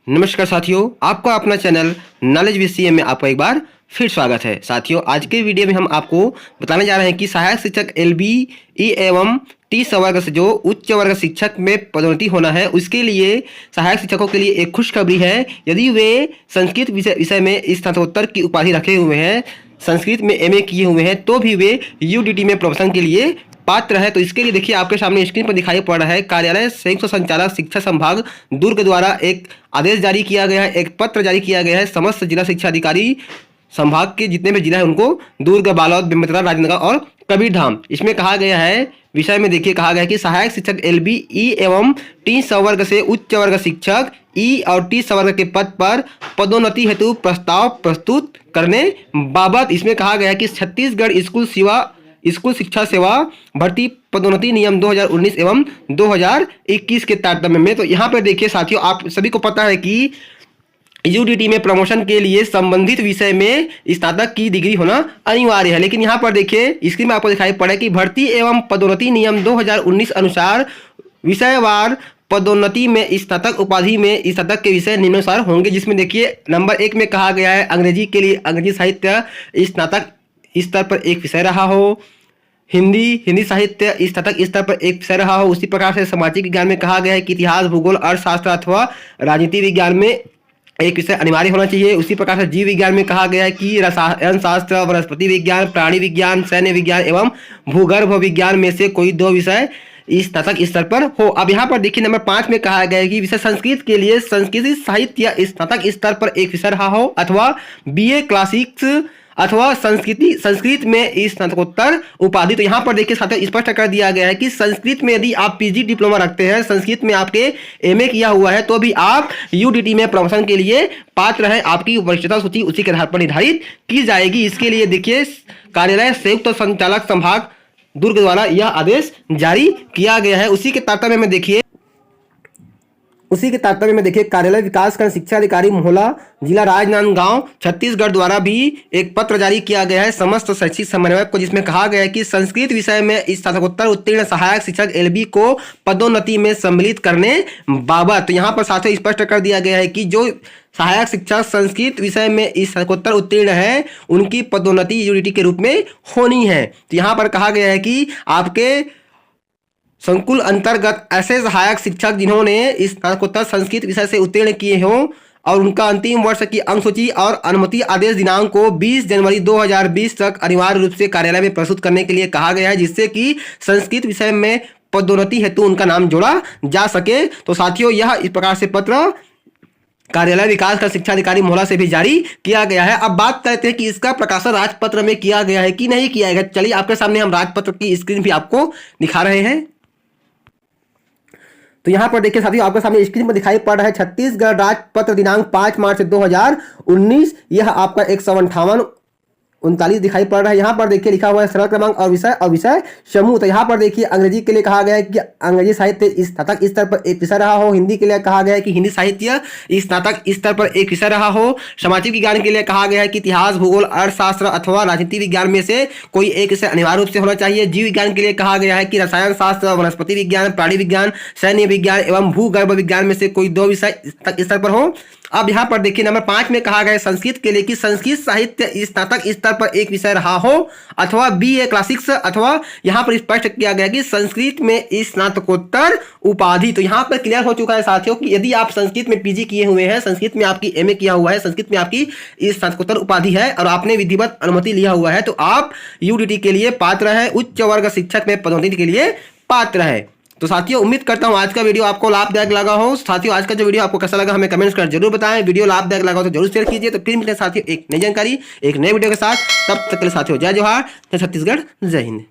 नमस्कार साथियों, आपका अपना चैनल नॉलेज बीसीए में आपका एक बार फिर स्वागत है। साथियों, आज के वीडियो में हम आपको बताने जा रहे हैं कि सहायक शिक्षक LB एवं टी संवर्ग से जो उच्च वर्ग शिक्षक में पदोन्नति होना है, उसके लिए सहायक शिक्षकों के लिए एक खुशखबरी है। यदि वे संस्कृत विषय में स्नातकोत्तर की उपाधि रखे हुए हैं, संस्कृत में MA किए हुए हैं, तो भी वे UDT में प्रमोशन के लिए पात्र है। तो इसके लिए देखिए, आपके सामने स्क्रीन पर दिखाई पड़ रहा है, कार्यालय संयुक्त संचालक शिक्षा संभाग दुर्ग द्वारा एक आदेश जारी किया गया है, एक पत्र जारी किया गया है समस्त जिला शिक्षा अधिकारी संभाग के जितने भी जिला है उनको, दुर्ग, बालोद, बेमेतरा, राजनगर और कबीरधाम। इसमें कहा गया है, विषय में देखिए कहा गया है कि सहायक शिक्षक LB एवं टी संवर्ग से उच्च वर्ग शिक्षक E और टी संवर्ग के पद पर पदोन्नति हेतु प्रस्ताव प्रस्तुत करने बाबत इसमें कहा गया है कि छत्तीसगढ़ स्कूल शिक्षा सेवा भर्ती पदोन्नति नियम 2019 एवं 2021 के तारतम्य में। तो यहाँ पर देखिए साथियों, आप सभी को पता है कि UDT में प्रमोशन के लिए संबंधित विषय में स्नातक की डिग्री होना अनिवार्य है। लेकिन यहाँ पर देखिए, स्क्रीन में आपको दिखाई पड़ा कि भर्ती एवं पदोन्नति नियम 2019 अनुसार विषयवार पदोन्नति में स्नातक उपाधि में स्नातक के विषय निम्नानुसार होंगे, जिसमें देखिए नंबर 1 में कहा गया है अंग्रेजी के लिए अंग्रेजी साहित्य स्नातक स्तर पर एक विषय रहा हो, हिंदी साहित्य स्नातक स्तर पर एक विषय रहा हो। उसी प्रकार से सामाजिक विज्ञान में कहा गया है कि इतिहास, भूगोल, अर्थशास्त्र अथवा राजनीति विज्ञान में एक विषय अनिवार्य होना चाहिए। उसी प्रकार से जीव विज्ञान में कहा गया है कि रसायन शास्त्र, वनस्पति विज्ञान, प्राणी विज्ञान, सैन्य विज्ञान एवं भूगर्भ विज्ञान में से कोई 2 विषय स्नातक स्तर पर हो। अब यहाँ पर देखिए नंबर 5 में कहा गया है कि विषय संस्कृत के लिए संस्कृत साहित्य स्नातक स्तर पर एक विषय रहा हो अथवा BA क्लासिक्स अथवा संस्कृत में स्नातकोत्तर उपाधि। तो यहाँ पर देखिए साथियों, स्पष्ट कर दिया गया है कि संस्कृत में यदि आप PG डिप्लोमा रखते हैं, संस्कृत में आपके MA किया हुआ है, तो भी आप UDT में प्रमोशन के लिए पात्र हैं। आपकी वरिष्ठता सूची उसी के आधार पर निर्धारित की जाएगी। इसके लिए देखिए, कार्यालय संयुक्त संचालक संभाग दुर्ग द्वारा यह आदेश जारी किया गया है। उसी के तारतम्य में देखिए कार्यालय विकासखंड शिक्षा अधिकारी मोहला, जिला राजनांदगांव, छत्तीसगढ़ द्वारा भी एक पत्र जारी किया गया है समस्त शैक्षिक समन्वयक को, जिसमें कहा गया है कि संस्कृत विषय में स्नातकोत्तर उत्तीर्ण सहायक शिक्षक LB को पदोन्नति में सम्मिलित करने बाबत। तो यहाँ पर साथ ही स्पष्ट कर दिया गया है कि जो सहायक शिक्षक संस्कृत विषय में स्नातकोत्तर उत्तीर्ण है, उनकी पदोन्नति UDT के रूप में होनी है। तो यहाँ पर कहा गया है कि आपके संकुल अंतर्गत ऐसे सहायक शिक्षक जिन्होंने स्नातकोत्तर संस्कृत विषय से उत्तीर्ण किए हों और उनका अंतिम वर्ष की अंक सूची और अनुमति आदेश दिनांक को 20 जनवरी 2020 तक अनिवार्य रूप से कार्यालय में प्रस्तुत करने के लिए कहा गया है, जिससे कि संस्कृत विषय में पदोन्नति हेतु उनका नाम जोड़ा जा सके। तो साथियों, यह इस प्रकार से पत्र कार्यालय विकास का शिक्षा अधिकारी मोहला से भी जारी किया गया है। अब बात करते हैं कि इसका प्रकाशन राजपत्र में किया गया है कि नहीं किया गया। चलिए, आपके सामने हम राजपत्र की स्क्रीन भी आपको दिखा रहे हैं। तो यहाँ पर देखिए साथियों, आपके सामने स्क्रीन पर दिखाई पड़ रहा है छत्तीसगढ़ राजपत्र दिनांक 5 मार्च 2019। यह आपका 158-39 दिखाई पड़ रहा है। यहाँ पर देखिए लिखा हुआ है सरल क्रमांक और विषय समूह। तो यहाँ पर देखिए अंग्रेजी के लिए कहा गया है कि अंग्रेजी साहित्य स्नातक स्तर पर एक विषय रहा हो, हिंदी के लिए कहा गया है कि हिंदी साहित्य स्नातक स्तर पर एक विषय रहा हो, सामाजिक विज्ञान के लिए कहा गया है कि इतिहास, भूगोल, अर्थशास्त्र अथवा राजनीति विज्ञान में से कोई एक विषय अनिवार्य रूप से होना चाहिए। जीव विज्ञान के लिए कहा गया है कि रसायन शास्त्र, वनस्पति विज्ञान, प्राणी विज्ञान, सैन्य विज्ञान एवं भूगर्भ विज्ञान में से कोई 2 विषय स्तर पर हो। अब यहाँ पर देखिए नंबर 5 में कहा गया है संस्कृत के लिए कि संस्कृत साहित्य स्नातक स्तर पर एक विषय रहा हो अथवा BA क्लासिक्स अथवा यहाँ पर स्पष्ट किया गया कि संस्कृत में स्नातकोत्तर उपाधि। तो यहाँ पर क्लियर हो चुका है साथियों कि यदि आप संस्कृत में PG किए हुए हैं, संस्कृत में आपकी MA किया हुआ है, संस्कृत में आपकी स्नातकोत्तर उपाधि है और आपने विधिवत अनुमति लिया हुआ है, तो आप UDT के लिए पात्र है, उच्च वर्ग शिक्षक में पदोन्नति के लिए पात्र है। तो साथियों, उम्मीद करता हूं आज का वीडियो आपको लाभदायक लगा हो। साथियों, आज का जो वीडियो आपको कैसा लगा हमें कमेंट्स कर जरूर बताएं। वीडियो लाभदायक लगा हो तो जरूर शेयर कीजिए। तो फिर मिलते हैं साथियों एक नई जानकारी, एक नए वीडियो के साथ। तब तक के लिए साथियों, जय जोहार, जय छत्तीसगढ़, जय हिंद।